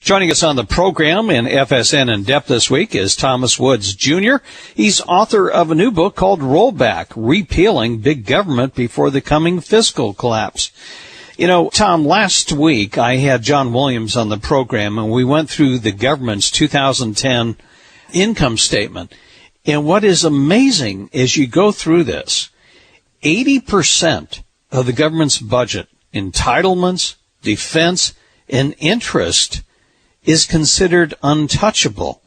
Joining us on the program in FSN In Depth this week is Thomas Woods, Jr. He's author of a new book called Rollback, Repealing Big Government Before the Coming Fiscal Collapse. You know, Tom, last week I had John Williams on the program, and we went through the government's 2010 income statement. And what is amazing is you go through this, 80% of the government's budget, entitlements, defense, and interest is considered untouchable.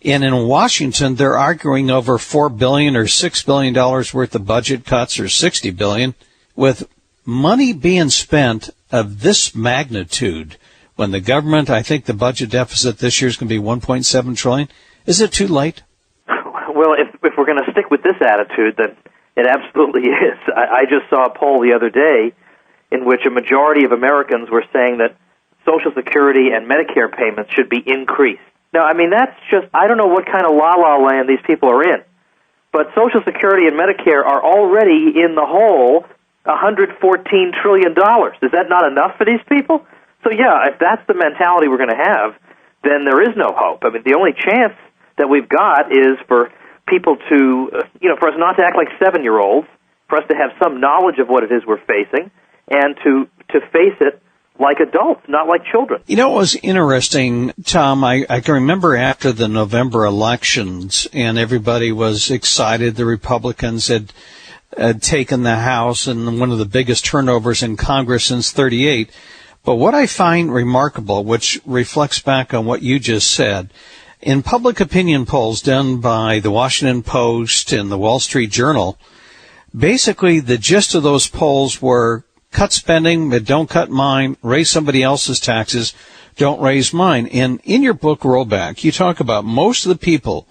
And in Washington, they're arguing over $4 billion or $6 billion worth of budget cuts, or $60 billion, with money being spent of this magnitude when the government, I think the budget deficit this year is going to be $1.7 trillion. Is it too late? Well, if we're going to stick with this attitude, then it absolutely is. I just saw a poll the other day in which a majority of Americans were saying that Social Security and Medicare payments should be increased. Now, I mean, that's just, I don't know what kind of la-la land these people are in. But Social Security and Medicare are already in the hole $114 trillion. Is that not enough for these people? So, yeah, if that's the mentality we're going to have, then there is no hope. I mean, the only chance that we've got is for people to, for us not to act like 7-year-olds, for us to have some knowledge of what it is we're facing, and to face it like adults, not like children. You know, it was interesting, Tom. I can remember after the November elections, and everybody was excited. The Republicans had taken the House and one of the biggest turnovers in Congress since '38. But what I find remarkable, which reflects back on what you just said, in public opinion polls done by the Washington Post and the Wall Street Journal, basically the gist of those polls were cut spending, but don't cut mine, raise somebody else's taxes, don't raise mine. And in your book, Rollback, you talk about most of the people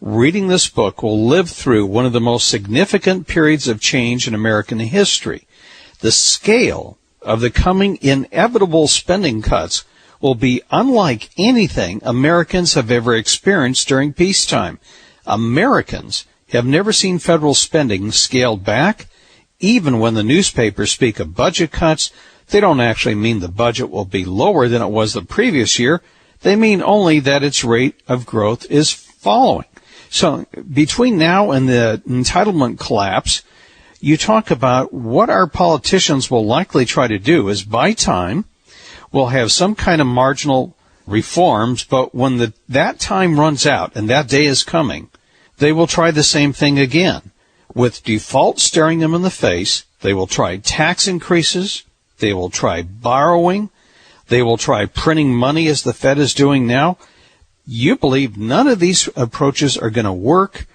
reading this book will live through one of the most significant periods of change in American history. The scale of the coming inevitable spending cuts will be unlike anything Americans have ever experienced during peacetime. Americans have never seen federal spending scaled back. Even when the newspapers speak of budget cuts, they don't actually mean the budget will be lower than it was the previous year. They mean only that its rate of growth is following. So between now and the entitlement collapse, you talk about what our politicians will likely try to do is buy time. We'll have some kind of marginal reforms, but when that time runs out, and that day is coming, they will try the same thing again. With default staring them in the face, they will try tax increases, they will try borrowing, they will try printing money as the Fed is doing now. You believe none of these approaches are going to work.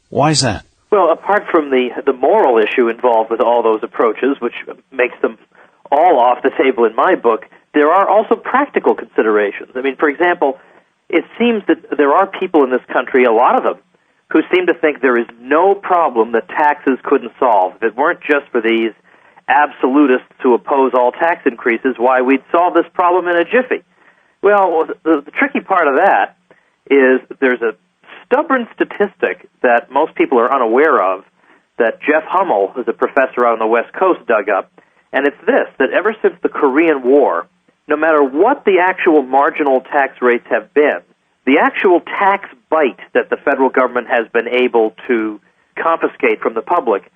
Why is that? Well, apart from the moral issue involved with all those approaches, which makes them all off the table in my book, there are also practical considerations. I mean, for example, it seems that there are people in this country, a lot of them, who seem to think there is no problem that taxes couldn't solve. If it weren't just for these absolutists who oppose all tax increases, why, we'd solve this problem in a jiffy. Well, the tricky part of that is there's a stubborn statistic that most people are unaware of that Jeff Hummel, who's a professor out on the West Coast, dug up, and it's this, that ever since the Korean War, no matter what the actual marginal tax rates have been, the actual tax bite that the federal government has been able to confiscate from the public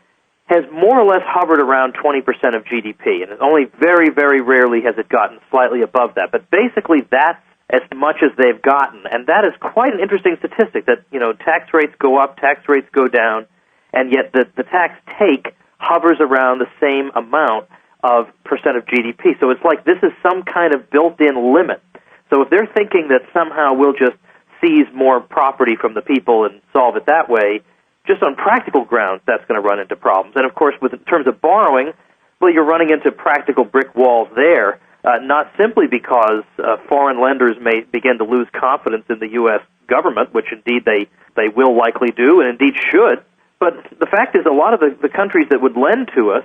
has more or less hovered around 20% of GDP, and only very, very rarely has it gotten slightly above that. But basically, that's as much as they've gotten, and that is quite an interesting statistic that, tax rates go up, tax rates go down, and yet the tax take hovers around the same amount of percent of GDP. So it's like this is some kind of built-in limit. So if they're thinking that somehow we'll just seize more property from the people and solve it that way, just on practical grounds, that's going to run into problems. And, of course, in terms of borrowing, well, you're running into practical brick walls there, not simply because foreign lenders may begin to lose confidence in the U.S. government, which indeed they will likely do and indeed should, but the fact is a lot of the countries that would lend to us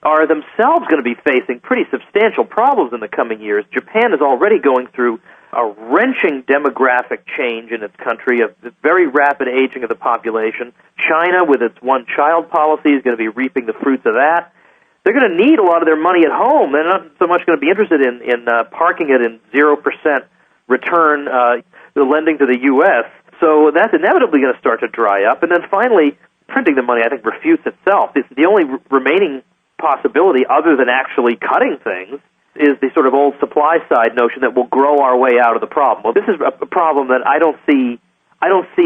are themselves going to be facing pretty substantial problems in the coming years. Japan is already going through a wrenching demographic change in its country, a very rapid aging of the population. China, with its one-child policy, is going to be reaping the fruits of that. They're going to need a lot of their money at home. They're not so much going to be interested in parking it in 0% return the lending to the U.S. So that's inevitably going to start to dry up. And then finally, printing the money, I think, refutes itself. It's the only remaining possibility other than actually cutting things is the sort of old supply side notion that we'll grow our way out of the problem. Well, this is a problem that I don't see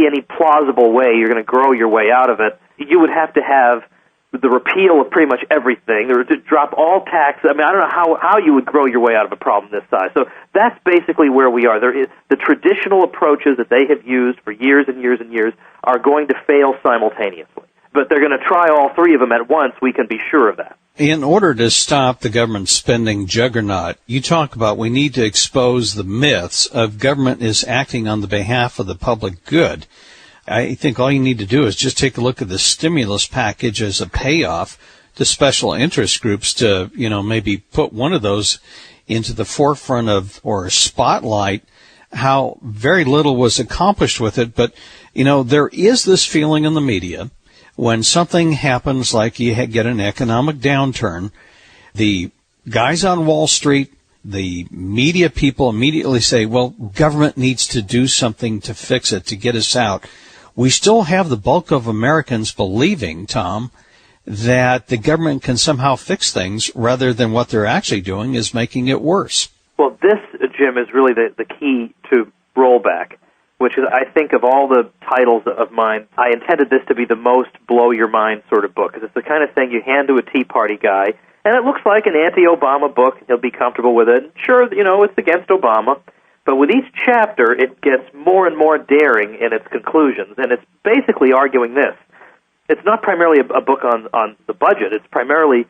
any plausible way you're going to grow your way out of it. You would have to have the repeal of pretty much everything, or to drop all taxes. I mean, I don't know how you would grow your way out of a problem this size. So that's basically where we are. There is the traditional approaches that they have used for years and years and years are going to fail simultaneously. But they're going to try all three of them at once. We can be sure of that. In order to stop the government spending juggernaut, you talk about we need to expose the myths of government is acting on the behalf of the public good. I think all you need to do is just take a look at the stimulus package as a payoff to special interest groups to, maybe put one of those into the forefront of or a spotlight, how very little was accomplished with it. But, there is this feeling in the media when something happens like you get an economic downturn, the guys on Wall Street, the media people immediately say, well, government needs to do something to fix it, to get us out. We still have the bulk of Americans believing, Tom, that the government can somehow fix things rather than what they're actually doing is making it worse. Well, this, Jim, is really the key to Rollback, which is, I think, of all the titles of mine, I intended this to be the most blow-your-mind sort of book, because it's the kind of thing you hand to a Tea Party guy, and it looks like an anti-Obama book, and he'll be comfortable with it. Sure, it's against Obama, but with each chapter, it gets more and more daring in its conclusions, and it's basically arguing this. It's not primarily a book on the budget. It's primarily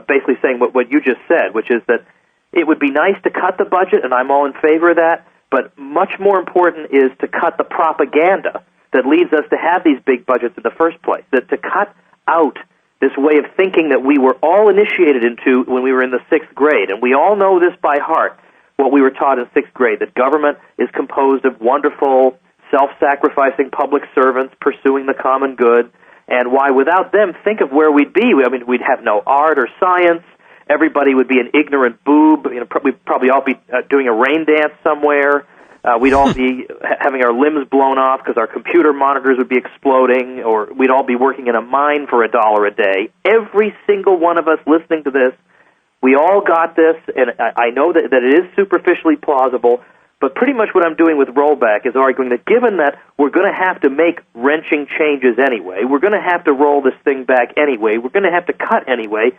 basically saying what you just said, which is that it would be nice to cut the budget, and I'm all in favor of that, but much more important is to cut the propaganda that leads us to have these big budgets in the first place, that to cut out this way of thinking that we were all initiated into when we were in the 6th grade, and we all know this by heart, what we were taught in 6th grade, that government is composed of wonderful, self-sacrificing public servants pursuing the common good, and why without them, think of where we'd be. I mean, we'd have no art or science. Everybody would be an ignorant boob. We'd probably all be doing a rain dance somewhere. We'd all be having our limbs blown off because our computer monitors would be exploding, or we'd all be working in a mine for $1 a day. Every single one of us listening to this, we all got this, and I know that it is superficially plausible, but pretty much what I'm doing with Rollback is arguing that given that we're going to have to make wrenching changes anyway, we're going to have to roll this thing back anyway, we're going to have to cut anyway,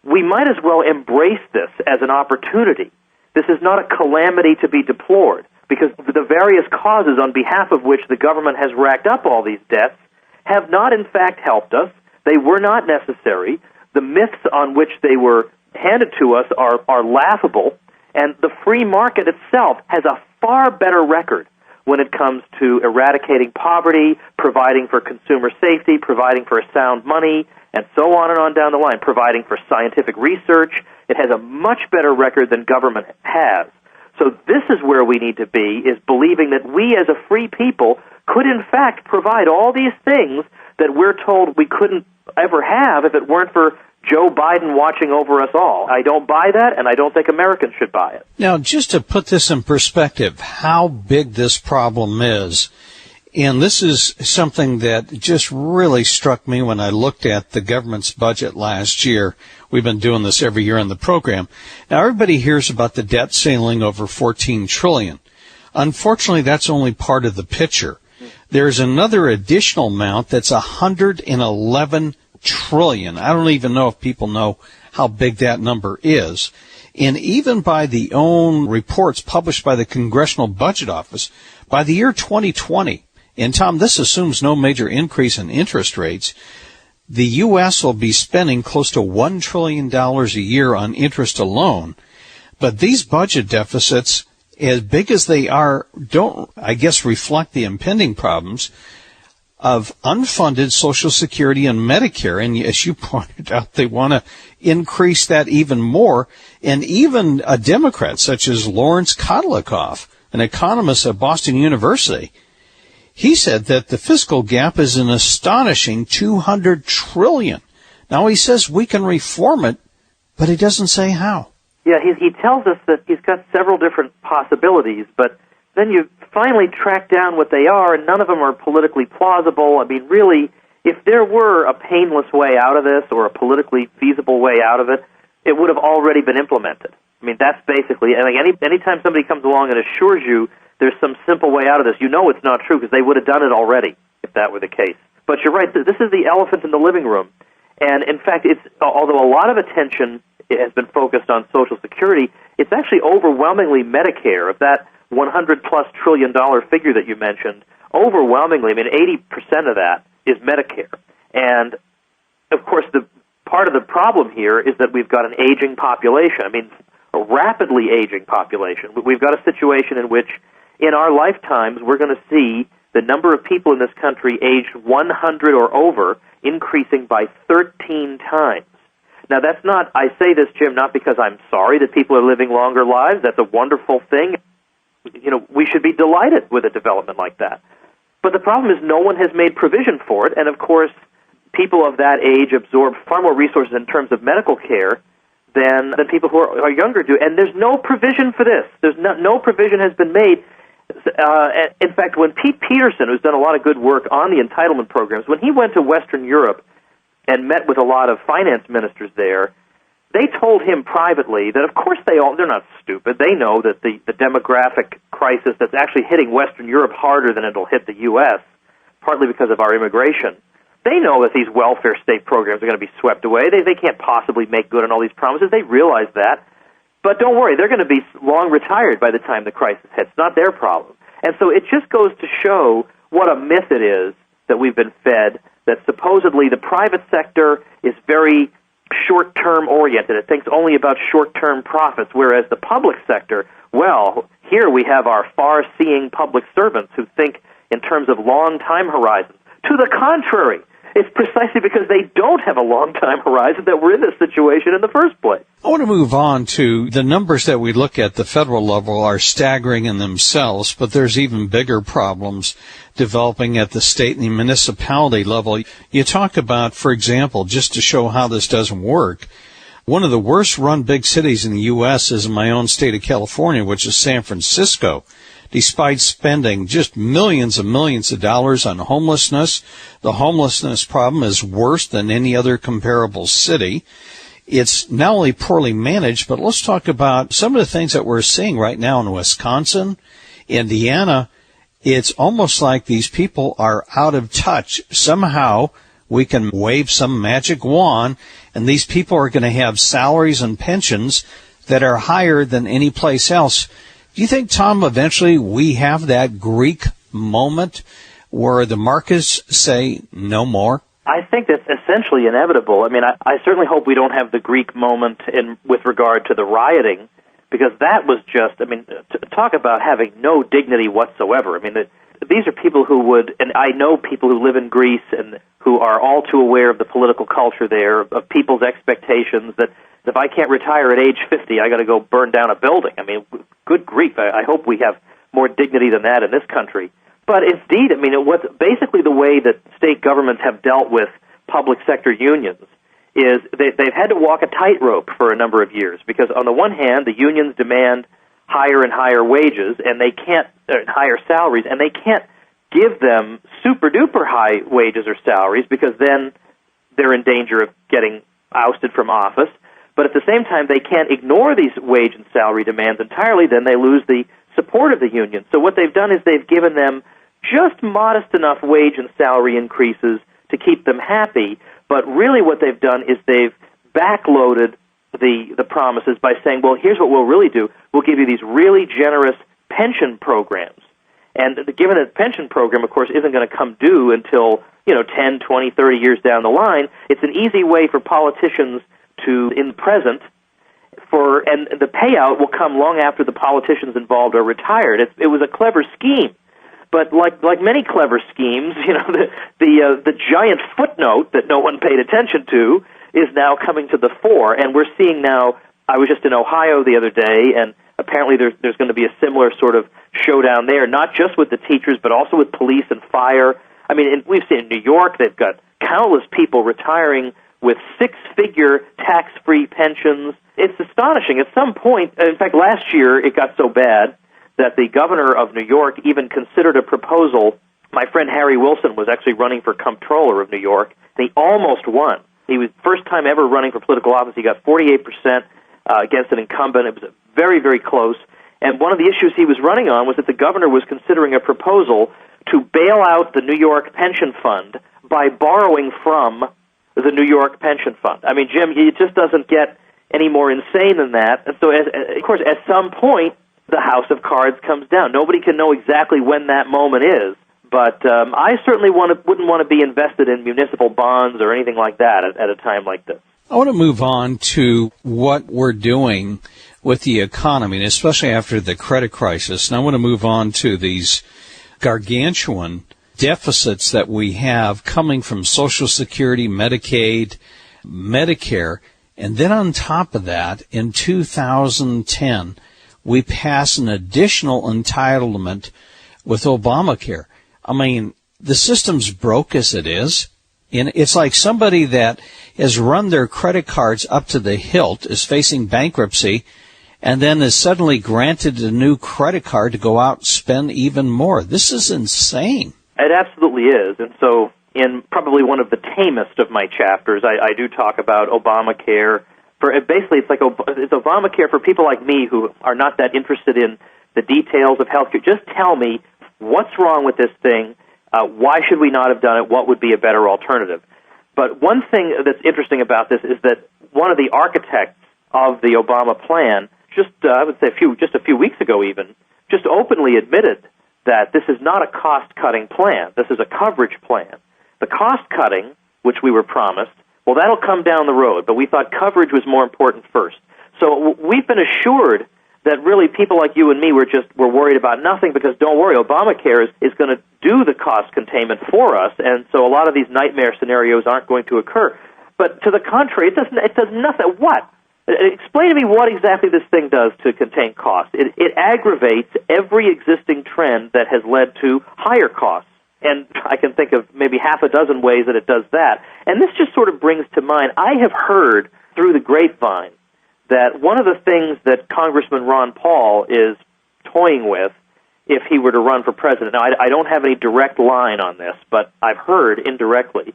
we might as well embrace this as an opportunity. This is not a calamity to be deplored, because the various causes on behalf of which the government has racked up all these debts have not in fact helped us. They were not necessary. The myths on which they were handed to us are laughable, and the free market itself has a far better record when it comes to eradicating poverty, providing for consumer safety, providing for sound money, and so on down the line, providing for scientific research. It has a much better record than government has. So this is where we need to be, is believing that we as a free people could in fact provide all these things that we're told we couldn't ever have if it weren't for Joe Biden watching over us all. I don't buy that, and I don't think Americans should buy it. Now, just to put this in perspective, how big this problem is, and this is something that just really struck me when I looked at the government's budget last year. We've been doing this every year on the program. Now, everybody hears about the debt ceiling over $14 trillion. Unfortunately, that's only part of the picture. There's another additional amount that's $111 trillion. I don't even know if people know how big that number is. And even by the own reports published by the Congressional Budget Office, by the year 2020, and Tom, this assumes no major increase in interest rates, the U.S. will be spending close to $1 trillion a year on interest alone. But these budget deficits, as big as they are, don't, I guess, reflect the impending problems of unfunded Social Security and Medicare. And as you pointed out, they want to increase that even more. And even a Democrat such as Lawrence Kodlikoff, an economist at Boston University, he said that the fiscal gap is an astonishing $200 trillion. Now, he says we can reform it, but he doesn't say how. Yeah, he tells us that he's got several different possibilities, but then you finally track down what they are, and none of them are politically plausible. I mean, really, if there were a painless way out of this or a politically feasible way out of it, it would have already been implemented. I mean, that's basically, and like anytime somebody comes along and assures you there's some simple way out of this, you know it's not true because they would have done it already if that were the case. But you're right, this is the elephant in the living room. And in fact, although a lot of attention has been focused on Social Security, it's actually overwhelmingly Medicare. Of that $100+ trillion figure that you mentioned, overwhelmingly, I mean, 80% of that is Medicare. And, of course, the part of the problem here is that we've got an aging population. I mean, a rapidly aging population. We've got a situation in which, in our lifetimes, we're going to see the number of people in this country aged 100 or over increasing by 13 times. Now, that's not, I say this, Jim, not because I'm sorry that people are living longer lives. That's a wonderful thing. You know, we should be delighted with a development like that. But the problem is no one has made provision for it, and of course, people of that age absorb far more resources in terms of medical care than people who are younger do. And there's no provision for this. There's no provision has been made. In fact, when Pete Peterson, who's done a lot of good work on the entitlement programs, when he went to Western Europe and met with a lot of finance ministers there, they told him privately that, of course, they're not stupid. They know that the demographic crisis that's actually hitting Western Europe harder than it'll hit the U.S., partly because of our immigration, they know that these welfare state programs are going to be swept away. They can't possibly make good on all these promises. They realize that. But don't worry, they're going to be long retired by the time the crisis hits. Not their problem. And so it just goes to show what a myth it is that we've been fed, that supposedly the private sector is very short-term oriented. It thinks only about short-term profits, whereas the public sector, well, here we have our far-seeing public servants who think in terms of long-time horizons. To the contrary, it's precisely because they don't have a long-time horizon that we're in this situation in the first place. I want to move on to the numbers that we look at the federal level are staggering in themselves, but there's even bigger problems developing at the state and the municipality level. You talk about, for example, just to show how this doesn't work, one of the worst run big cities in the U.S. is in my own state of California, which is San Francisco. Despite spending just millions and millions of dollars on homelessness, the homelessness problem is worse than any other comparable city. It's not only poorly managed, but let's talk about some of the things that we're seeing right now in Wisconsin, Indiana. It's almost like these people are out of touch. Somehow we can wave some magic wand, and these people are going to have salaries and pensions that are higher than any place else. Do you think, Tom, eventually we have that Greek moment where the markets say no more? I think that's essentially inevitable. I mean, I certainly hope we don't have the Greek moment with regard to the rioting, because that was just, I mean, talk about having no dignity whatsoever. I mean, these are people who would, and I know people who live in Greece and who are all too aware of the political culture there, of people's expectations that if I can't retire at age 50, I got to go burn down a building. I mean, good grief. I hope we have more dignity than that in this country. But indeed, I mean, what's basically the way that state governments have dealt with public sector unions is they've had to walk a tightrope for a number of years, because on the one hand, the unions demand higher and higher wages, and they can't higher salaries, and they can't give them super duper high wages or salaries, because then they're in danger of getting ousted from office. But at the same time, they can't ignore these wage and salary demands entirely, then they lose the support of the union. So what they've done is they've given them just modest enough wage and salary increases to keep them happy, but really what they've done is they've backloaded the promises by saying, well, here's what we'll really do. We'll give you these really generous pension programs. And given that pension program, of course, isn't going to come due until, 10, 20, 30 years down the line, it's an easy way for politicians to, in the present, and the payout will come long after the politicians involved are retired. It was a clever scheme. But like many clever schemes, the giant footnote that no one paid attention to is now coming to the fore, and we're seeing now. I was just in Ohio the other day, and apparently there's going to be a similar sort of showdown there, not just with the teachers, but also with police and fire. I mean, we've seen in New York they've got countless people retiring with six-figure tax-free pensions. It's astonishing. At some point, in fact, last year it got so bad that the governor of New York even considered a proposal. My friend Harry Wilson was actually running for comptroller of New York. He almost won. He was first time ever running for political office. He got 48% against an incumbent. It was very, very close. And one of the issues he was running on was that the governor was considering a proposal to bail out the New York pension fund by borrowing from the New York pension fund. I mean, Jim, it just doesn't get any more insane than that. And so, of course, at some point, the house of cards comes down. Nobody can know exactly when that moment is. But I certainly wouldn't want to be invested in municipal bonds or anything like that at a time like this. I want to move on to what we're doing with the economy, and especially after the credit crisis. And I want to move on to these gargantuan deficits that we have coming from Social Security, Medicaid, Medicare. And then on top of that, in 2010, we pass an additional entitlement with Obamacare. I mean, the system's broke as it is. And it's like somebody that has run their credit cards up to the hilt is facing bankruptcy and then is suddenly granted a new credit card to go out and spend even more. This is insane. It absolutely is. And so in probably one of the tamest of my chapters, I do talk about Obamacare. Basically, it's Obamacare for people like me who are not that interested in the details of healthcare. Just tell me what's wrong with this thing. Why should we not have done it? What would be a better alternative? But one thing that's interesting about this is that one of the architects of the Obama plan, I would say a few weeks ago even, just openly admitted that this is not a cost-cutting plan. This is a coverage plan. The cost-cutting, which we were promised, well, that'll come down the road, but we thought coverage was more important first. So we've been assured that really people like you and me were worried about nothing, because don't worry, Obamacare is going to do the cost containment for us, and so a lot of these nightmare scenarios aren't going to occur. But to the contrary, it does nothing. What? Explain to me what exactly this thing does to contain costs. It aggravates every existing trend that has led to higher costs. And I can think of maybe half a dozen ways that it does that. And this just sort of brings to mind, I have heard through the grapevine that one of the things that Congressman Ron Paul is toying with if he were to run for president, now I don't have any direct line on this, but I've heard indirectly,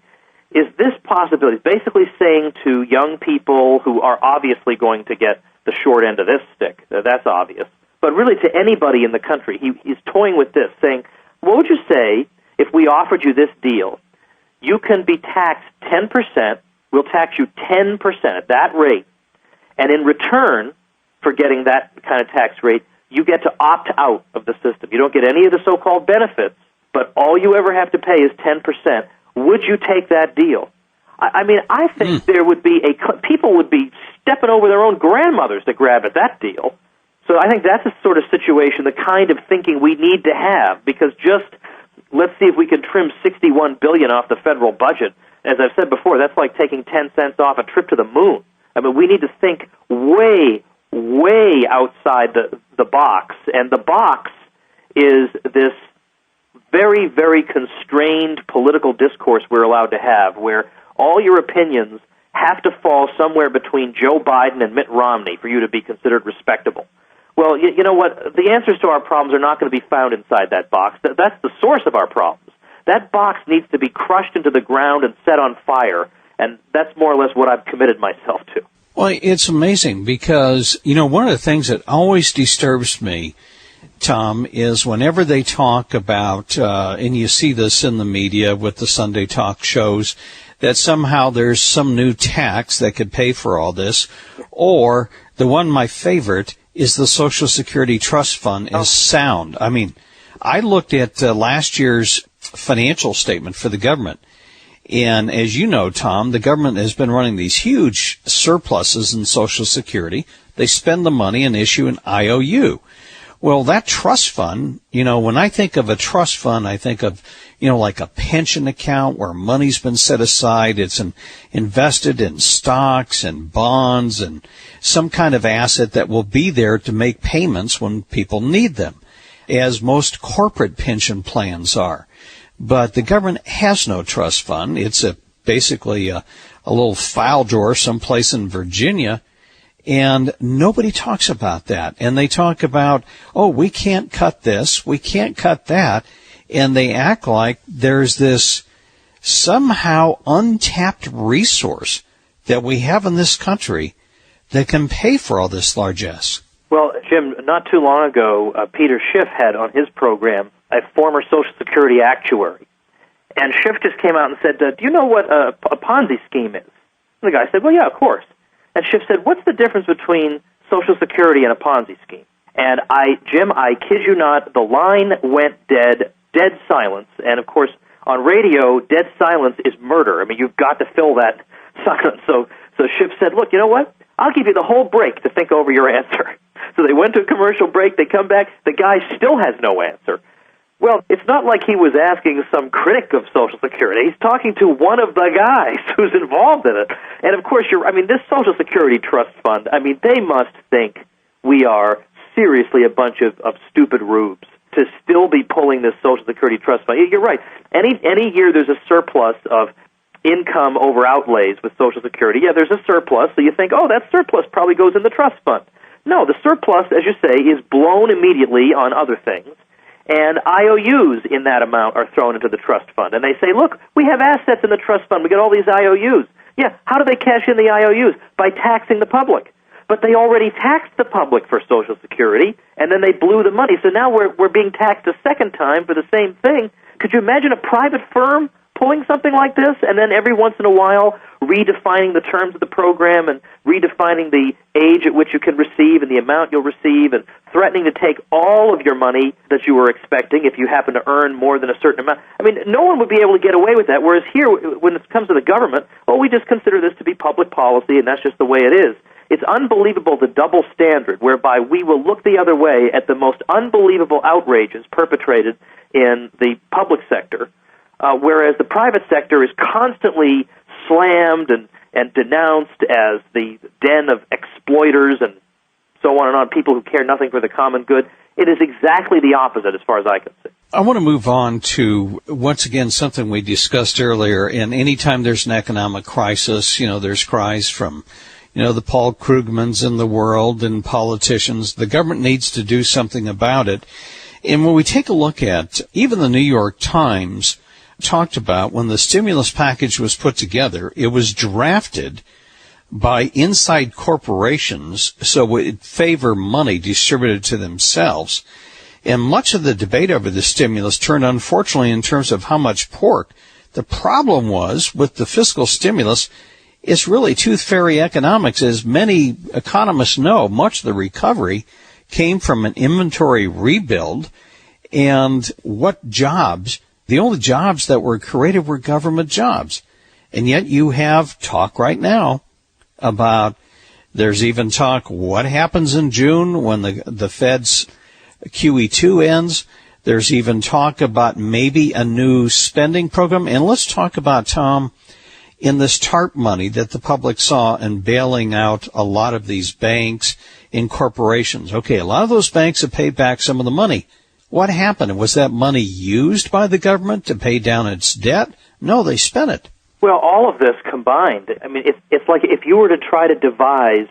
is this possibility, basically saying to young people who are obviously going to get the short end of this stick, that's obvious, but really to anybody in the country, he's toying with this, saying, what would you say if we offered you this deal? You can be taxed 10%, we'll tax you 10% at that rate, and in return for getting that kind of tax rate, you get to opt out of the system. You don't get any of the so-called benefits, but all you ever have to pay is 10%. Would you take that deal? I mean, I think there would be people would be stepping over their own grandmothers to grab at that deal. So I think that's a sort of situation, the kind of thinking we need to have, because let's see if we can trim $61 billion off the federal budget. As I've said before, that's like taking 10 cents off a trip to the moon. I mean, we need to think way, way outside the box, and the box is this very, very constrained political discourse we're allowed to have, where all your opinions have to fall somewhere between Joe Biden and Mitt Romney for you to be considered respectable. Well, you know what? The answers to our problems are not going to be found inside that box. That's the source of our problems. That box needs to be crushed into the ground and set on fire, and that's more or less what I've committed myself to. Well, it's amazing because, one of the things that always disturbs me, Tom, is whenever they talk about, and you see this in the media with the Sunday talk shows, that somehow there's some new tax that could pay for all this, or my favorite is the Social Security Trust Fund is sound. I mean, I looked at last year's financial statement for the government, and as you know, Tom, the government has been running these huge surpluses in Social Security. They spend the money and issue an IOU. Well, that trust fund, when I think of a trust fund, I think of, like a pension account where money's been set aside. It's invested in stocks and bonds and some kind of asset that will be there to make payments when people need them, as most corporate pension plans are. But the government has no trust fund. It's basically a little file drawer someplace in Virginia. And nobody talks about that. And they talk about, oh, we can't cut this, we can't cut that. And they act like there's this somehow untapped resource that we have in this country that can pay for all this largesse. Well, Jim, not too long ago, Peter Schiff had on his program a former Social Security actuary. And Schiff just came out and said, do you know what a Ponzi scheme is? And the guy said, well, yeah, of course. And Schiff said, what's the difference between Social Security and a Ponzi scheme? And Jim, I kid you not, the line went dead silence. And, of course, on radio, dead silence is murder. I mean, you've got to fill that silence. So Schiff said, look, you know what? I'll give you the whole break to think over your answer. So they went to a commercial break. They come back. The guy still has no answer. Well, it's not like he was asking some critic of Social Security. He's talking to one of the guys who's involved in it. And, of course, this Social Security Trust Fund, they must think we are seriously a bunch of stupid rubes to still be pulling this Social Security Trust Fund. You're right. Any year there's a surplus of income over outlays with Social Security. Yeah, there's a surplus, so you think, oh, that surplus probably goes in the trust fund. No, the surplus, as you say, is blown immediately on other things, and IOUs in that amount are thrown into the trust fund. And they say, look, we have assets in the trust fund. We got all these IOUs. Yeah, how do they cash in the IOUs? By taxing the public. But they already taxed the public for Social Security, and then they blew the money. So now we're being taxed a second time for the same thing. Could you imagine a private firm pulling something like this, and then every once in a while redefining the terms of the program and redefining the age at which you can receive and the amount you'll receive and threatening to take all of your money that you were expecting if you happen to earn more than a certain amount? No one would be able to get away with that, whereas here, when it comes to the government, we just consider this to be public policy, and that's just the way it is. It's unbelievable, the double standard, whereby we will look the other way at the most unbelievable outrages perpetrated in the public sector, whereas the private sector is constantly slammed and denounced as the den of exploiters and so on and on, people who care nothing for the common good. It is exactly the opposite as far as I can see. I want to move on to, once again, something we discussed earlier. And anytime there's an economic crisis, there's cries from, the Paul Krugmans in the world and politicians. The government needs to do something about it. And when we take a look at, even the New York Times talked about when the stimulus package was put together, it was drafted by inside corporations, so it would favor money distributed to themselves. And much of the debate over the stimulus turned, unfortunately, in terms of how much pork. The problem was, with the fiscal stimulus, it's really tooth fairy economics. As many economists know, much of the recovery came from an inventory rebuild, and what jobs? The only jobs that were created were government jobs. And yet you have talk right now about, there's even talk, what happens in June when the Fed's QE2 ends. There's even talk about maybe a new spending program. And let's talk about, Tom, in this TARP money that the public saw and bailing out a lot of these banks and corporations. Okay, a lot of those banks have paid back some of the money. What happened? Was that money used by the government to pay down its debt? No, they spent it. Well, all of this combined, it's like if you were to try to devise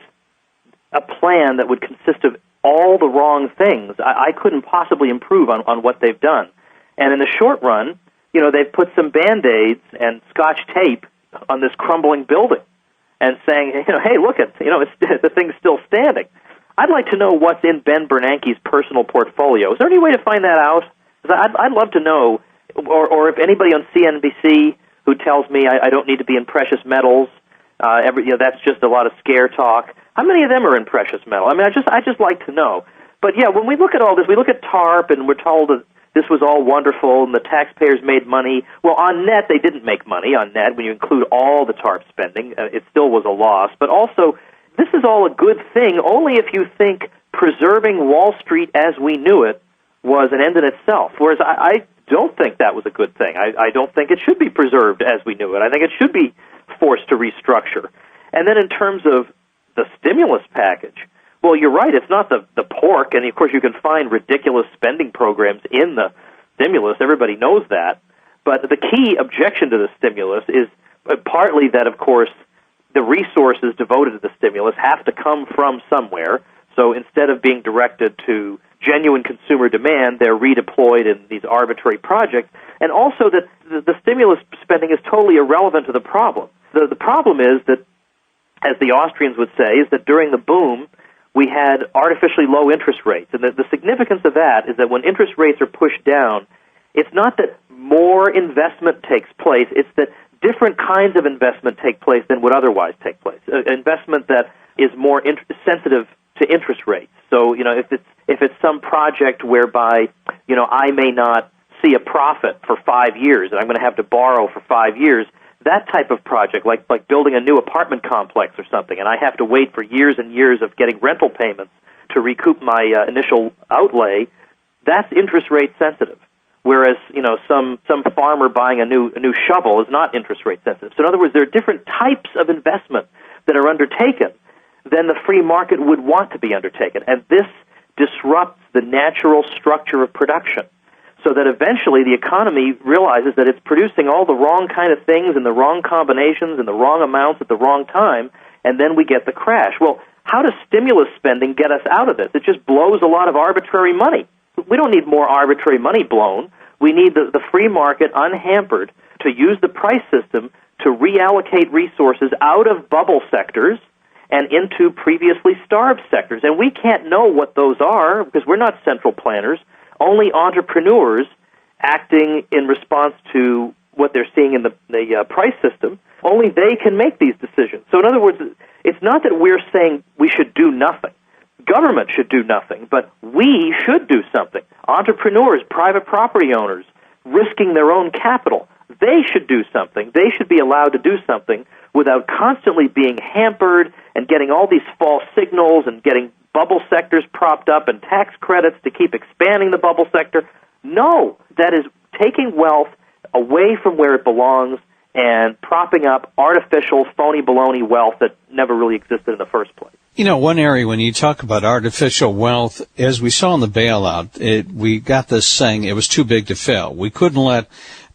a plan that would consist of all the wrong things, I couldn't possibly improve on what they've done. And in the short run, they've put some Band-Aids and Scotch tape on this crumbling building and saying, hey, look, the thing's still standing. I'd like to know what's in Ben Bernanke's personal portfolio. Is there any way to find that out? I'd love to know, or if anybody on CNBC who tells me I don't need to be in precious metals, that's just a lot of scare talk. How many of them are in precious metal? I just like to know. But yeah, when we look at all this, we look at TARP and we're told that this was all wonderful and the taxpayers made money. Well, on net, they didn't make money. On net, when you include all the TARP spending, it still was a loss. But also, this is all a good thing only if you think preserving Wall Street as we knew it was an end in itself, whereas I don't think that was a good thing. I don't think it should be preserved as we knew it. I think it should be forced to restructure. And then in terms of the stimulus package, well, you're right, it's not the pork, and of course you can find ridiculous spending programs in the stimulus. Everybody knows that. But the key objection to the stimulus is partly that, of course, the resources devoted to the stimulus have to come from somewhere. So instead of being directed to genuine consumer demand, they're redeployed in these arbitrary projects. And also that the stimulus spending is totally irrelevant to the problem. The problem is that, as the Austrians would say, is that during the boom, we had artificially low interest rates. And the significance of that is that when interest rates are pushed down, it's not that more investment takes place, it's that different kinds of investment take place than would otherwise take place. Investment that is more sensitive to interest rates. So, if it's some project whereby, I may not see a profit for 5 years and I'm going to have to borrow for 5 years, that type of project, like building a new apartment complex or something, and I have to wait for years and years of getting rental payments to recoup my initial outlay, that's interest rate sensitive. Whereas, some farmer buying a new shovel is not interest rate sensitive. So in other words, there are different types of investment that are undertaken than the free market would want to be undertaken. And this disrupts the natural structure of production, so that eventually the economy realizes that it's producing all the wrong kind of things in the wrong combinations and the wrong amounts at the wrong time, and then we get the crash. Well, how does stimulus spending get us out of this? It just blows a lot of arbitrary money. We don't need more arbitrary money blown. We need the free market unhampered to use the price system to reallocate resources out of bubble sectors and into previously starved sectors. And we can't know what those are because we're not central planners. Only entrepreneurs acting in response to what they're seeing in the price system, only they can make these decisions. So in other words, it's not that we're saying we should do nothing. Government should do nothing, but we should do something. Entrepreneurs, private property owners, risking their own capital, they should do something. They should be allowed to do something without constantly being hampered and getting all these false signals and getting bubble sectors propped up and tax credits to keep expanding the bubble sector. No, that is taking wealth away from where it belongs and propping up artificial, phony baloney wealth that never really existed in the first place. One area when you talk about artificial wealth, as we saw in the bailout, we got this saying it was too big to fail. We couldn't let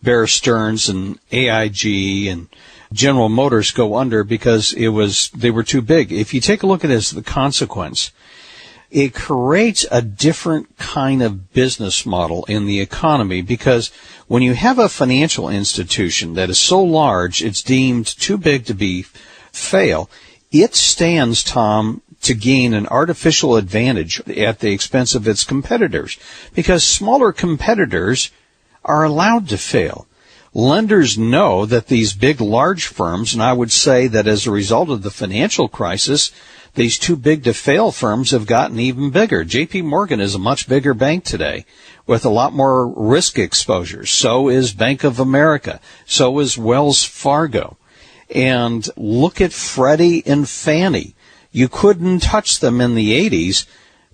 Bear Stearns and AIG and General Motors go under because they were too big. If you take a look at it as the consequence, it creates a different kind of business model in the economy, because when you have a financial institution that is so large it's deemed too big to fail, it stands, Tom, to gain an artificial advantage at the expense of its competitors, because smaller competitors are allowed to fail. Lenders know that these big, large firms, and I would say that as a result of the financial crisis, these too big to fail firms have gotten even bigger. J.P. Morgan is a much bigger bank today with a lot more risk exposure. So is Bank of America. So is Wells Fargo. And look at Freddie and Fannie. You couldn't touch them in the 80s,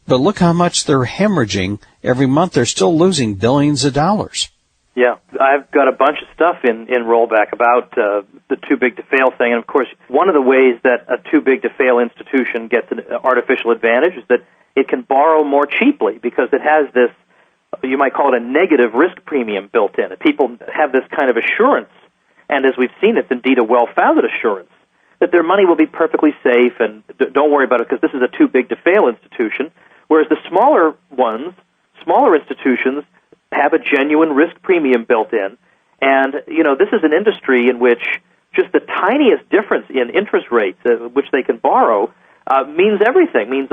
but look how much they're hemorrhaging every month. They're still losing billions of dollars. Yeah, I've got a bunch of stuff in Rollback about the too big to fail thing. And, of course, one of the ways that a too big to fail institution gets an artificial advantage is that it can borrow more cheaply because it has this, you might call it a negative risk premium built in. People have this kind of assurance, and as we've seen, it's indeed a well-founded assurance, that their money will be perfectly safe and don't worry about it because this is a too big to fail institution, whereas the smaller institutions have a genuine risk premium built in. And, this is an industry in which just the tiniest difference in interest rates which they can borrow means everything, means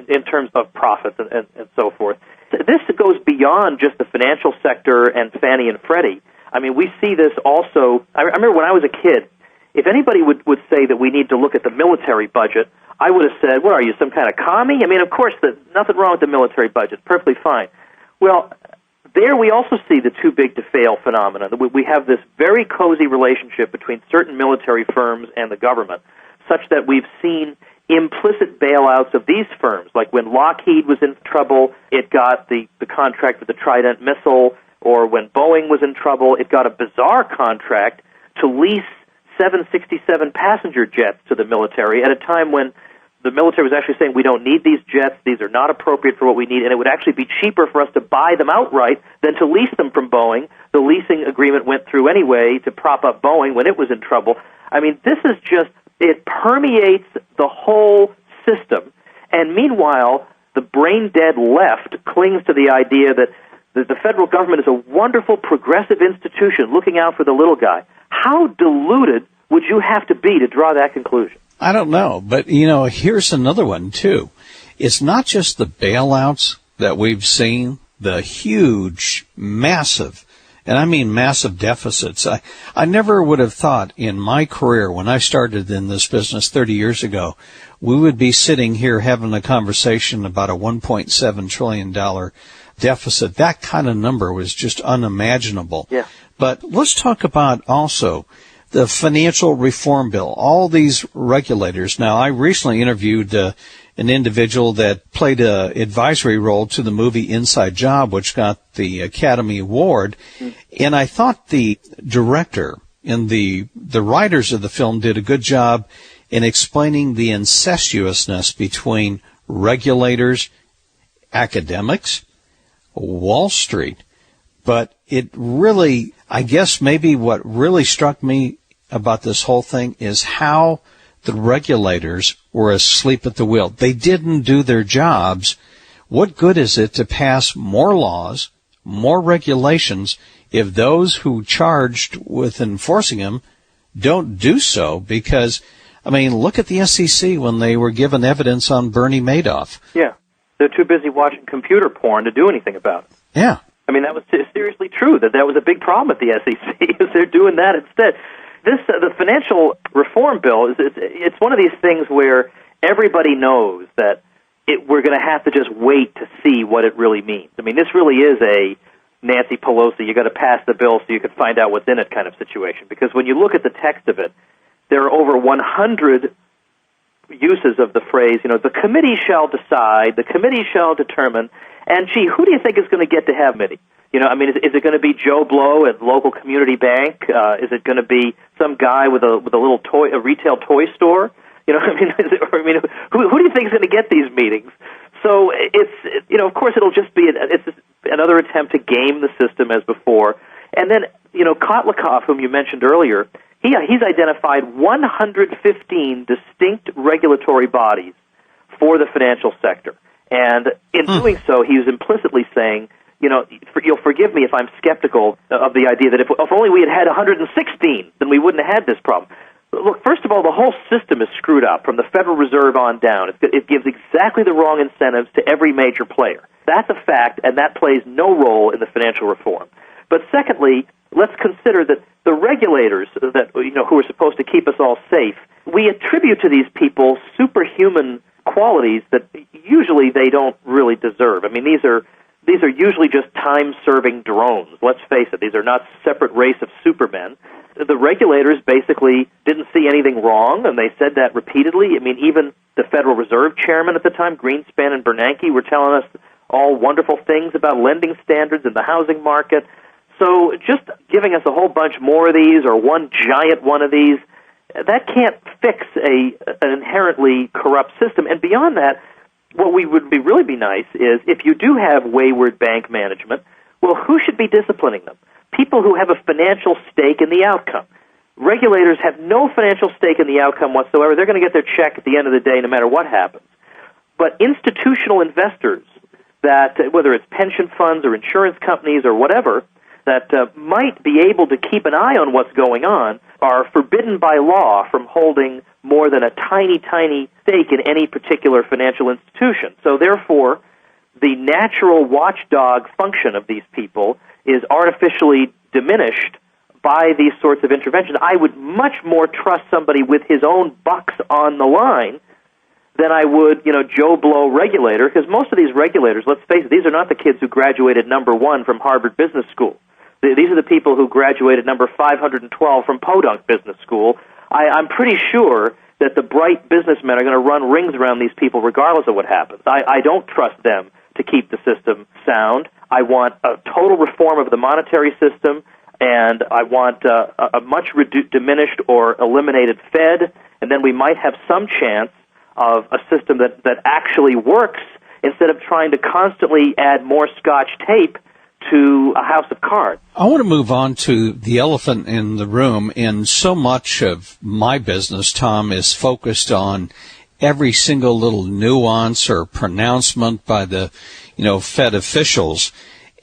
in terms of profits and so forth. This goes beyond just the financial sector and Fannie and Freddie. I mean, we see this also. I remember when I was a kid, if anybody would say that we need to look at the military budget, I would have said, what are you, some kind of commie? I mean, of course, nothing wrong with the military budget, perfectly fine. Well, there we also see the too big to fail phenomenon. We have this very cozy relationship between certain military firms and the government, such that we've seen implicit bailouts of these firms. Like when Lockheed was in trouble, it got the contract with the Trident missile, or when Boeing was in trouble, it got a bizarre contract to lease 767 passenger jets to the military at a time when the military was actually saying, we don't need these jets, these are not appropriate for what we need, and it would actually be cheaper for us to buy them outright than to lease them from Boeing. The leasing agreement went through anyway to prop up Boeing when it was in trouble. I mean, this is just It permeates the whole system. And meanwhile, the brain-dead left clings to the idea that the federal government is a wonderful, progressive institution looking out for the little guy. How deluded would you have to be to draw that conclusion? I don't know, but, here's another one, too. It's not just the bailouts that we've seen, the huge, massive, and I mean massive deficits. I never would have thought in my career, when I started in this business 30 years ago, we would be sitting here having a conversation about a $1.7 trillion deficit. That kind of number was just unimaginable. Yeah. But let's talk about also the financial reform bill, all these regulators. Now, I recently interviewed an individual that played an advisory role to the movie Inside Job, which got the Academy Award. And I thought the director and the writers of the film did a good job in explaining the incestuousness between regulators, academics, Wall Street. But it really, I guess maybe what really struck me about this whole thing is how the regulators were asleep at the wheel. They didn't do their jobs. What good is it to pass more laws, more regulations, if those who charged with enforcing them don't do so? Because, look at the SEC when they were given evidence on Bernie Madoff. Yeah. They're too busy watching computer porn to do anything about it. Yeah. That was seriously true, that was a big problem at the SEC, is they're doing that instead. The financial reform bill, it's one of these things where everybody knows that we're going to have to just wait to see what it really means. This really is a Nancy Pelosi, you got to pass the bill so you can find out what's in it kind of situation. Because when you look at the text of it, there are over 100 uses of the phrase, the committee shall decide, the committee shall determine, and gee, who do you think is going to get to have committee? Is it going to be Joe Blow at local community bank? Is it going to be some guy with a little a retail toy store? Who do you think is going to get these meetings? So of course it'll just be it's another attempt to game the system as before. And then, Kotlikoff, whom you mentioned earlier, he's identified 115 distinct regulatory bodies for the financial sector. And in doing so, he was implicitly saying, you'll forgive me if I'm skeptical of the idea that if only we had 116, then we wouldn't have had this problem. Look, first of all, the whole system is screwed up from the Federal Reserve on down. It gives exactly the wrong incentives to every major player. That's a fact, and that plays no role in the financial reform. But secondly, let's consider that the regulators that who are supposed to keep us all safe, we attribute to these people superhuman qualities that usually they don't really deserve. These are usually just time-serving drones. Let's face it, these are not separate race of supermen. The regulators basically didn't see anything wrong, and they said that repeatedly. Even the Federal Reserve chairman at the time, Greenspan and Bernanke, were telling us all wonderful things about lending standards in the housing market. So just giving us a whole bunch more of these or one giant one of these, that can't fix an inherently corrupt system. And beyond that, what would really be nice is if you do have wayward bank management, well, who should be disciplining them? People who have a financial stake in the outcome. Regulators have no financial stake in the outcome whatsoever. They're going to get their check at the end of the day no matter what happens. But institutional investors, that whether it's pension funds or insurance companies or whatever, that might be able to keep an eye on what's going on, are forbidden by law from holding more than a tiny, tiny stake in any particular financial institution. So therefore, the natural watchdog function of these people is artificially diminished by these sorts of interventions. I would much more trust somebody with his own bucks on the line than I would, Joe Blow regulator, because most of these regulators, let's face it, these are not the kids who graduated number 1 from Harvard Business School. These are the people who graduated number 512 from Podunk Business School. I'm pretty sure that the bright businessmen are going to run rings around these people regardless of what happens. I don't trust them to keep the system sound. I want a total reform of the monetary system, and I want a much diminished or eliminated Fed, and then we might have some chance of a system that actually works instead of trying to constantly add more Scotch tape to a house of cards. I want to move on to the elephant in the room, and so much of my business, Tom, is focused on every single little nuance or pronouncement by the, Fed officials.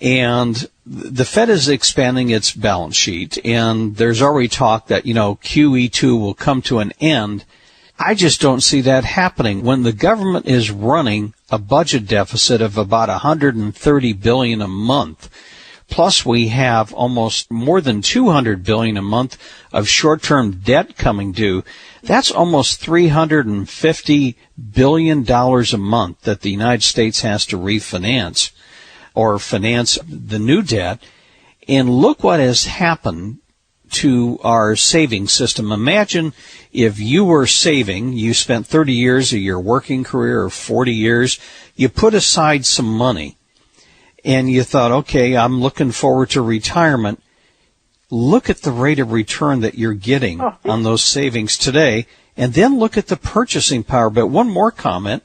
And the Fed is expanding its balance sheet, and there's already talk that, QE2 will come to an end. I just don't see that happening when the government is running a budget deficit of about $130 billion a month. Plus, we have almost more than $200 billion a month of short-term debt coming due. That's almost $350 billion a month that the United States has to refinance or finance the new debt. And look what has happened to our saving system. Imagine if you were saving, you spent 30 years of your working career or 40 years, you put aside some money and you thought, okay, I'm looking forward to retirement. Look at the rate of return that you're getting on those savings today, and then look at the purchasing power. But one more comment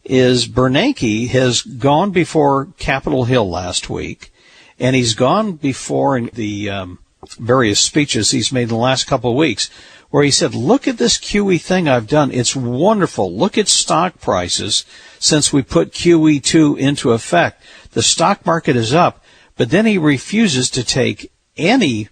is Bernanke has gone before Capitol Hill last week, and he's gone before in the various speeches he's made in the last couple of weeks, where he said, look at this QE thing I've done. It's wonderful. Look at stock prices since we put QE2 into effect. The stock market is up, but then he refuses to take any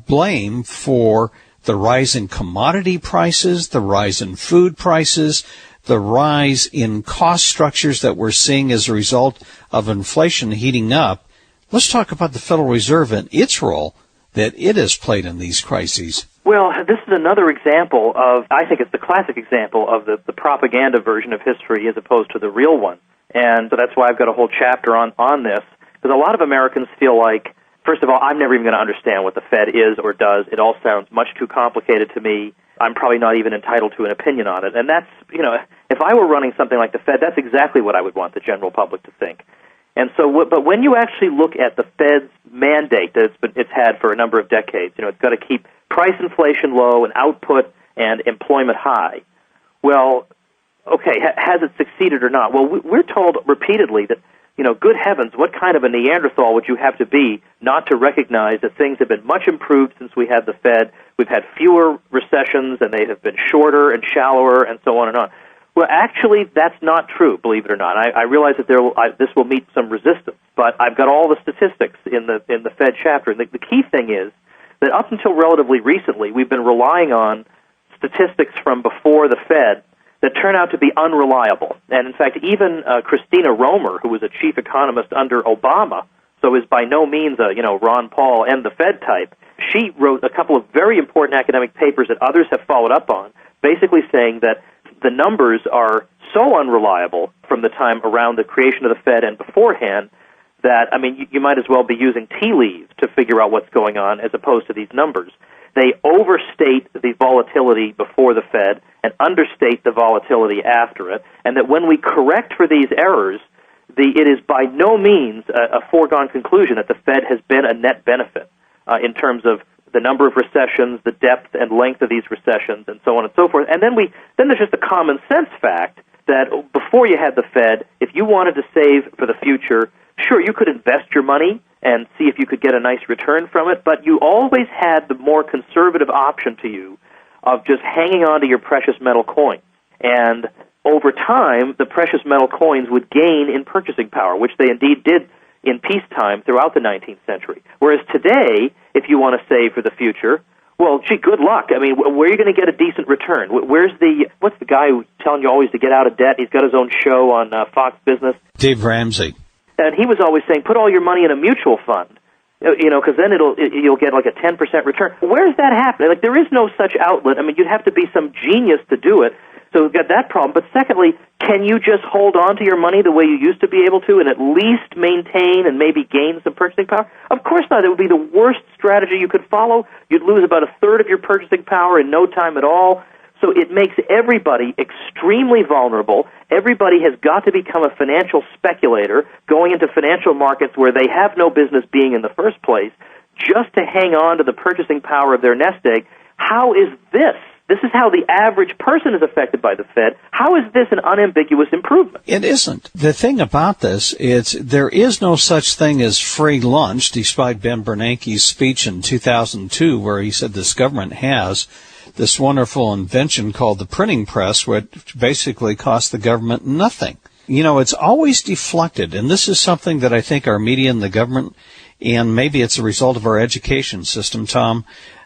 blame for the rise in commodity prices, the rise in food prices, the rise in cost structures that we're seeing as a result of inflation heating up. Let's talk about the Federal Reserve and its role that it has played in these crises. Well, this is another example of, I think it's the classic example of the propaganda version of history as opposed to the real one. And so that's why I've got a whole chapter on this, because a lot of Americans feel like, first of all, I'm never even going to understand what the Fed is or does. It all sounds much too complicated to me. I'm probably not even entitled to an opinion on it. And that's, if I were running something like the Fed, that's exactly what I would want the general public to think. And so, but when you actually look at the Fed's mandate that it's had for a number of decades, it's got to keep price inflation low and output and employment high. Well, okay, has it succeeded or not? Well, we're told repeatedly that, good heavens, what kind of a Neanderthal would you have to be not to recognize that things have been much improved since we had the Fed? We've had fewer recessions, and they have been shorter and shallower, and so on and on. Well, actually, that's not true, believe it or not. I realize that this will meet some resistance, but I've got all the statistics in the Fed chapter. And the key thing is that up until relatively recently, we've been relying on statistics from before the Fed that turn out to be unreliable. And in fact, even Christina Romer, who was a chief economist under Obama, so is by no means a Ron Paul and the Fed type, she wrote a couple of very important academic papers that others have followed up on, basically saying that the numbers are so unreliable from the time around the creation of the Fed and beforehand that, you might as well be using tea leaves to figure out what's going on as opposed to these numbers. They overstate the volatility before the Fed and understate the volatility after it, and that when we correct for these errors, it is by no means a foregone conclusion that the Fed has been a net benefit in terms of the number of recessions, the depth and length of these recessions, and so on and so forth. And then there's just a common sense fact that before you had the Fed, if you wanted to save for the future, sure, you could invest your money and see if you could get a nice return from it, but you always had the more conservative option to you of just hanging on to your precious metal coins. And over time, the precious metal coins would gain in purchasing power, which they indeed did in peacetime throughout the 19th century. Whereas today, if you want to save for the future, well, gee, good luck. Where are you going to get a decent return? What's the guy who's telling you always to get out of debt? He's got his own show on Fox Business. Dave Ramsey. And he was always saying, put all your money in a mutual fund, because then you'll get like a 10% return. Where's that happening? There is no such outlet. You'd have to be some genius to do it. So we've got that problem. But secondly, can you just hold on to your money the way you used to be able to and at least maintain and maybe gain some purchasing power? Of course not. It would be the worst strategy you could follow. You'd lose about a third of your purchasing power in no time at all. So it makes everybody extremely vulnerable. Everybody has got to become a financial speculator going into financial markets where they have no business being in the first place just to hang on to the purchasing power of their nest egg. How is this This is how the average person is affected by the Fed. How is this an unambiguous improvement? It isn't. The thing about this is there is no such thing as free lunch, despite Ben Bernanke's speech in 2002 where he said this government has this wonderful invention called the printing press, which basically cost the government nothing. You know, it's always deflected, and this is something that I think our media and the government, and maybe it's a result of our education system, Tom,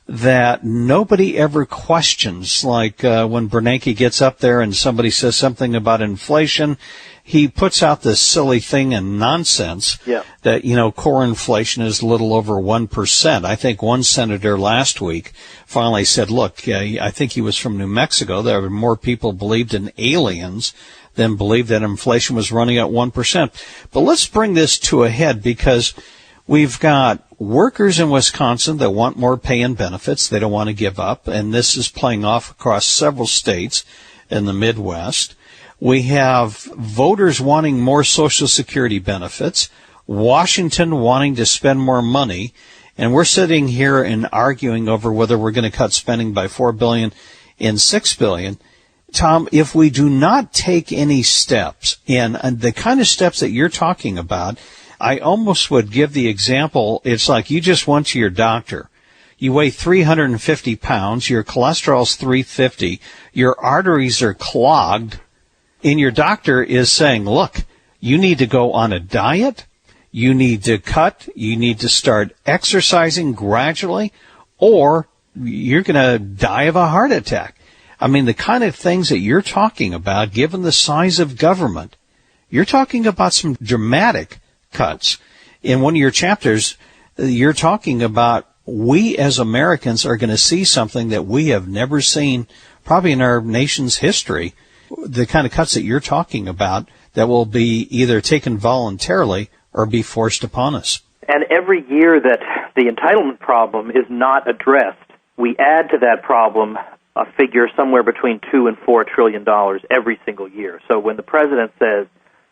that nobody ever questions, like when Bernanke gets up there and somebody says something about inflation, he puts out this silly thing and nonsense that, you know, core inflation is a little over 1%. I think one senator last week finally said, look, I think he was from New Mexico, there were more people believed in aliens than believed that inflation was running at 1%. But let's bring this to a head, because we've got workers in Wisconsin that want more pay and benefits. They don't want to give up, and this is playing off across several states in the Midwest. We have voters wanting more Social Security benefits, Washington wanting to spend more money, and we're sitting here and arguing over whether we're going to cut spending by $4 billion and $6 billion. Tom, if we do not take any steps, and the kind of steps that you're talking about, I almost would give the example, it's like you just went to your doctor. You weigh 350 pounds, your cholesterol's 350, your arteries are clogged, and your doctor is saying, look, you need to go on a diet, you need to cut, you need to start exercising gradually, or you're going to die of a heart attack. I mean, the kind of things that you're talking about, given the size of government, you're talking about some dramatic cuts. In one of your chapters, you're talking about we as Americans are going to see something that we have never seen probably in our nation's history. The kind of cuts that you're talking about that will be either taken voluntarily or be forced upon us. And every year that the entitlement problem is not addressed, we add to that problem a figure somewhere between $2 and $4 trillion every single year. So when the president says,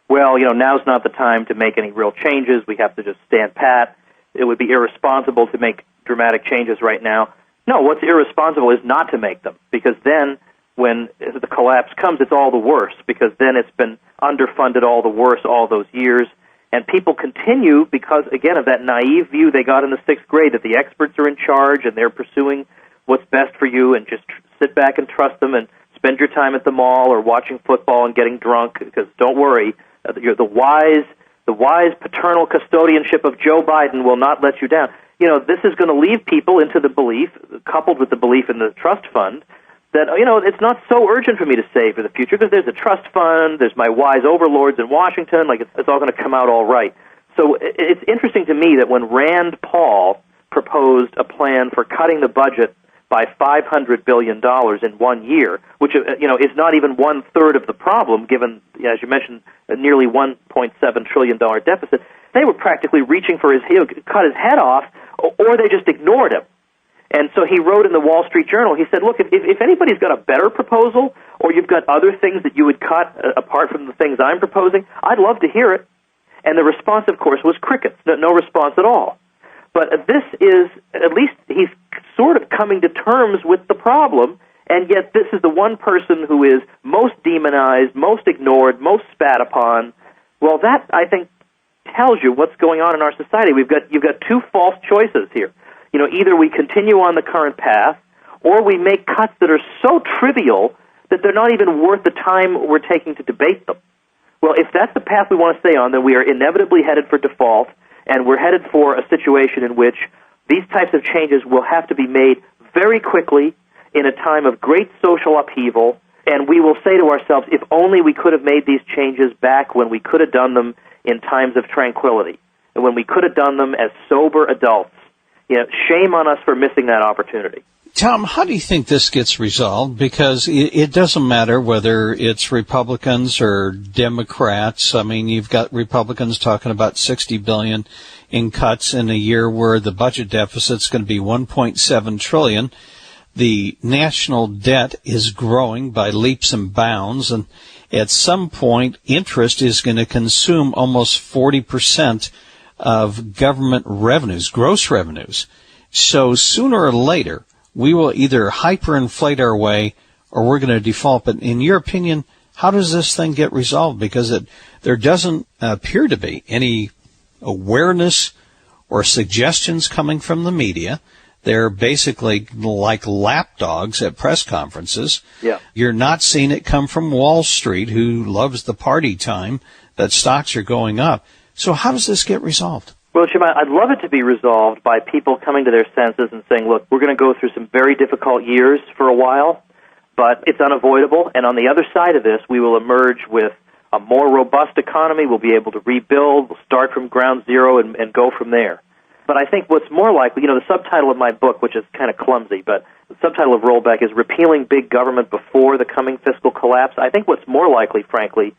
well, you know, now's not the time to make any real changes, we have to just stand pat, it would be irresponsible to make dramatic changes right now. No, what's irresponsible is not to make them, because then when the collapse comes, it's all the worse, because then it's been underfunded all the worse all those years. And people continue because, again, of that naive view they got in the sixth grade that the experts are in charge and they're pursuing what's best for you, and just sit back and trust them and spend your time at the mall or watching football and getting drunk, because don't worry, you're the wise paternal custodianship of Joe Biden will not let you down. You know, this is going to leave people into the belief, coupled with the belief in the trust fund, that, you know, it's not so urgent for me to save for the future because there's a trust fund, there's my wise overlords in Washington, like it's all going to come out all right. So it's interesting to me that when Rand Paul proposed a plan for cutting the budget by $500 billion in 1 year, which, you know, is not even one-third of the problem, given, as you mentioned, a nearly $1.7 trillion deficit, they were practically reaching for cut his head off, or they just ignored him. And so he wrote in the Wall Street Journal, he said, look, if anybody's got a better proposal, or you've got other things that you would cut apart from the things I'm proposing, I'd love to hear it. And the response, of course, was crickets, no response at all. But this is, at least he's sort of coming to terms with the problem, and yet this is the one person who is most demonized, most ignored, most spat upon. Well, that, I think, tells you what's going on in our society. You've got two false choices here. You know, either we continue on the current path, or we make cuts that are so trivial that they're not even worth the time we're taking to debate them. Well, if that's the path we want to stay on, then we are inevitably headed for default, and we're headed for a situation in which these types of changes will have to be made very quickly in a time of great social upheaval, and we will say to ourselves, if only we could have made these changes back when we could have done them in times of tranquility, and when we could have done them as sober adults. You know, shame on us for missing that opportunity. Tom, how do you think this gets resolved? Because it doesn't matter whether it's Republicans or Democrats. I mean, you've got Republicans talking about $60 billion in cuts in a year where the budget deficit's going to be $1.7 trillion. The national debt is growing by leaps and bounds, and at some point, interest is going to consume almost 40% of government revenues, gross revenues. So sooner or later, we will either hyperinflate our way or we're going to default. But in your opinion, how does this thing get resolved? Because there doesn't appear to be any awareness or suggestions coming from the media. They're basically like lapdogs at press conferences. Yeah. You're not seeing it come from Wall Street, who loves the party time that stocks are going up. So how does this get resolved? Well, Jim, I'd love it to be resolved by people coming to their senses and saying, look, we're going to go through some very difficult years for a while, but it's unavoidable. And on the other side of this, we will emerge with a more robust economy. We'll be able to rebuild. We'll start from ground zero and go from there. But I think what's more likely, the subtitle of my book, which is kind of clumsy, but the subtitle of Rollback is Repealing Big Government Before the Coming Fiscal Collapse. I think what's more likely, frankly,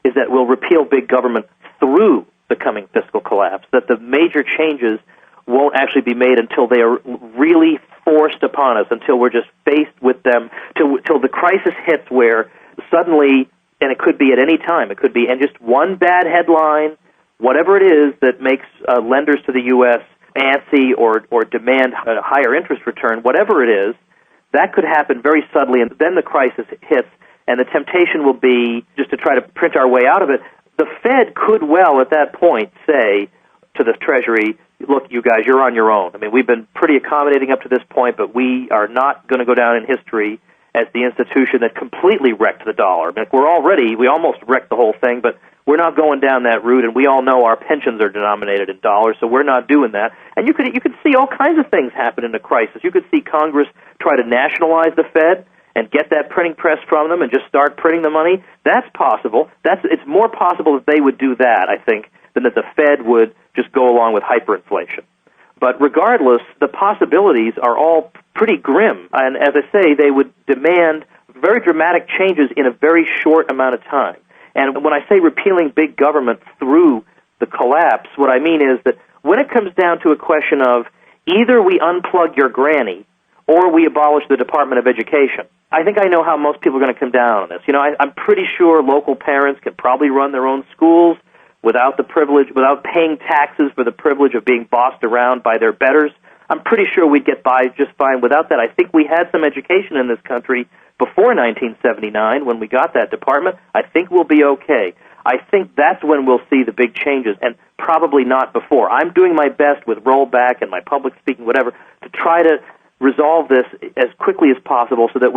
is that we'll repeal big government through the coming fiscal collapse, that the major changes won't actually be made until they are really forced upon us, until we're just faced with them, till the crisis hits where suddenly, and it could be at any time, it could be, and just one bad headline, whatever it is that makes lenders to the U.S. antsy or demand a higher interest return, whatever it is, that could happen very suddenly, and then the crisis hits, and the temptation will be just to try to print our way out of it. The Fed could well, at that point, say to the Treasury, look, you guys, you're on your own. I mean, we've been pretty accommodating up to this point, but we are not going to go down in history as the institution that completely wrecked the dollar. I mean, we almost wrecked the whole thing, but we're not going down that route, and we all know our pensions are denominated in dollars, so we're not doing that. And you could see all kinds of things happen in a crisis. You could see Congress try to nationalize the Fed and get that printing press from them and just start printing the money. That's possible. It's more possible that they would do that, I think, than that the Fed would just go along with hyperinflation. But regardless, the possibilities are all pretty grim. And as I say, they would demand very dramatic changes in a very short amount of time. And when I say repealing big government through the collapse, what I mean is that when it comes down to a question of either we unplug your granny or we abolish the Department of Education, I think I know how most people are going to come down on this. I'm pretty sure local parents can probably run their own schools without paying taxes for the privilege of being bossed around by their betters. I'm pretty sure we'd get by just fine without that. I think we had some education in this country before 1979 when we got that department. I think we'll be okay. I think that's when we'll see the big changes, and probably not before. I'm doing my best with Rollback and my public speaking, whatever, to try to resolve this as quickly as possible so that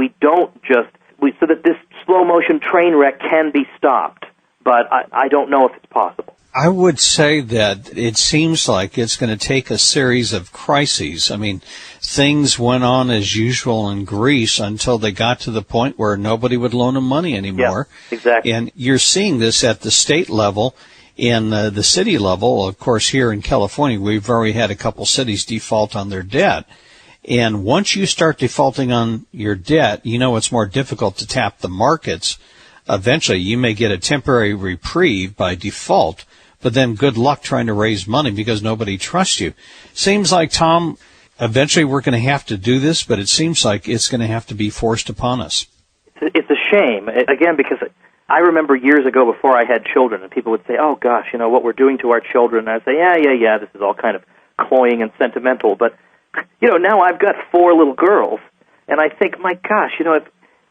so that this slow motion train wreck can be stopped. But I don't know if it's possible. I would say that it seems like it's going to take a series of crises. I mean, things went on as usual in Greece until they got to the point where nobody would loan them money anymore. Yeah, exactly. And you're seeing this at the state level. In the city level, of course, here in California, we've already had a couple cities default on their debt. And once you start defaulting on your debt, it's more difficult to tap the markets. Eventually, you may get a temporary reprieve by default, but then good luck trying to raise money because nobody trusts you. Seems like, Tom, eventually we're going to have to do this, but it seems like it's going to have to be forced upon us. It's a shame, again, because I remember years ago before I had children, and people would say, oh, gosh, what we're doing to our children. And I'd say, yeah, this is all kind of cloying and sentimental. But, now I've got 4 little girls, and I think, my gosh,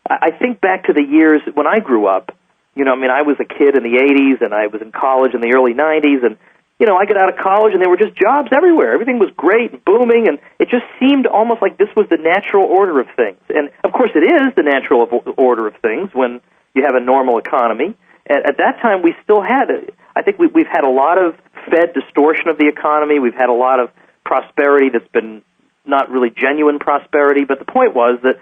I think back to the years when I grew up. I was a kid in the 80s, and I was in college in the early 90s, and, I got out of college, and there were just jobs everywhere. Everything was great and booming, and it just seemed almost like this was the natural order of things. And, of course, it is the natural order of things when you have a normal economy. At that time, we still had I think we've had a lot of Fed distortion of the economy. We've had a lot of prosperity that's been not really genuine prosperity, but the point was that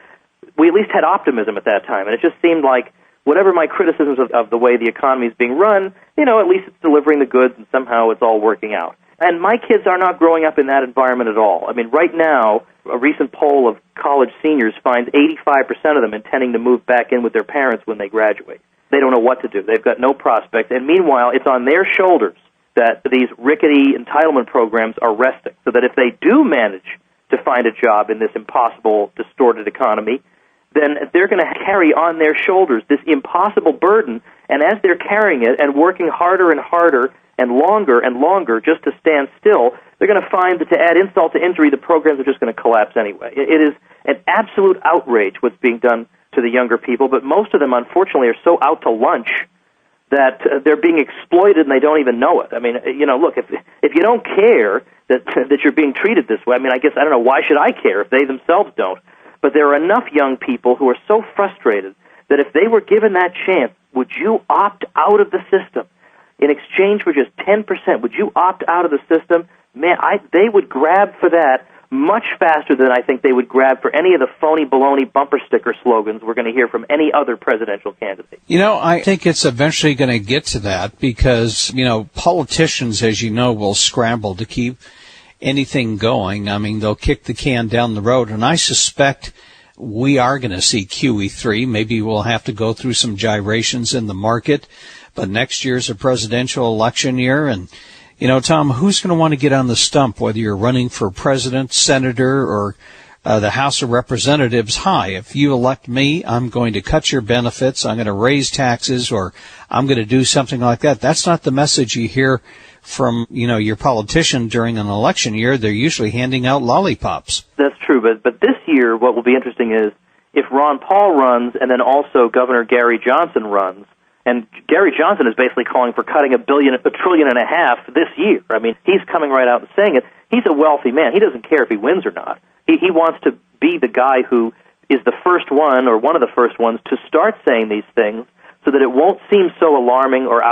we at least had optimism at that time, and it just seemed like whatever my criticisms of the way the economy is being run, at least it's delivering the goods and somehow it's all working out. And my kids are not growing up in that environment at all. I mean, right now, a recent poll of college seniors finds 85% of them intending to move back in with their parents when they graduate. They don't know what to do. They've got no prospects, and meanwhile, it's on their shoulders that these rickety entitlement programs are resting, so that if they do manage to find a job in this impossible, distorted economy, then they're going to carry on their shoulders this impossible burden, and as they're carrying it and working harder and harder and longer just to stand still, they're going to find that to add insult to injury, the programs are just going to collapse anyway. It is an absolute outrage what's being done to the younger people, but most of them, unfortunately, are so out to lunch that they're being exploited and they don't even know it. I mean, look, if you don't care that you're being treated this way, I mean, I guess, I don't know, why should I care if they themselves don't? But there are enough young people who are so frustrated that if they were given that chance, would you opt out of the system in exchange for just 10%? Would you opt out of the system? Man, they would grab for that much faster than I think they would grab for any of the phony baloney bumper sticker slogans we're going to hear from any other presidential candidate. I think it's eventually going to get to that because, politicians, as you know, will scramble to keep anything going. I mean, they'll kick the can down the road, and I suspect we are going to see QE3. Maybe we'll have to go through some gyrations in the market, but next year's a presidential election year, and Tom, who's going to want to get on the stump, whether you're running for president, senator, or the House of Representatives? Hi, if you elect me, I'm going to cut your benefits, I'm going to raise taxes, or I'm going to do something like that. That's not the message you hear from, your politician during an election year. They're usually handing out lollipops. That's true, but this year what will be interesting is if Ron Paul runs and then also Governor Gary Johnson runs, and Gary Johnson is basically calling for cutting $1.5 trillion this year. I mean, he's coming right out and saying it. He's a wealthy man. He doesn't care if he wins or not. He wants to be the guy who is the first one or one of the first ones to start saying these things so that it won't seem so alarming or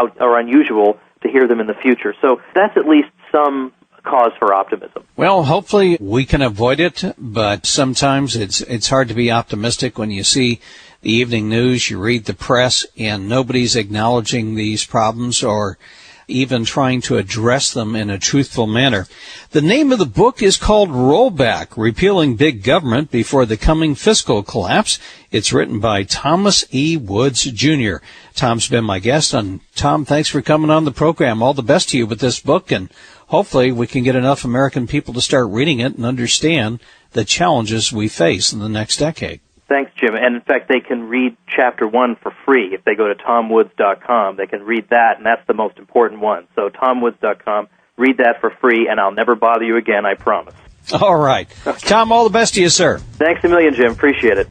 unusual to hear them in the future. So that's at least some cause for optimism. Well, hopefully we can avoid it, but sometimes it's hard to be optimistic when you see the evening news, you read the press, and nobody's acknowledging these problems or even trying to address them in a truthful manner. The name of the book is called Rollback, Repealing Big Government Before the Coming Fiscal Collapse. It's written by Thomas E. Woods, Jr. Tom's been my guest, and Tom, thanks for coming on the program. All the best to you with this book, and hopefully we can get enough American people to start reading it and understand the challenges we face in the next decade. Thanks, Jim. And, in fact, they can read Chapter 1 for free. If they go to tomwoods.com, they can read that, and that's the most important one. So tomwoods.com, read that for free, and I'll never bother you again, I promise. All right. Tom, all the best to you, sir. Thanks a million, Jim. Appreciate it.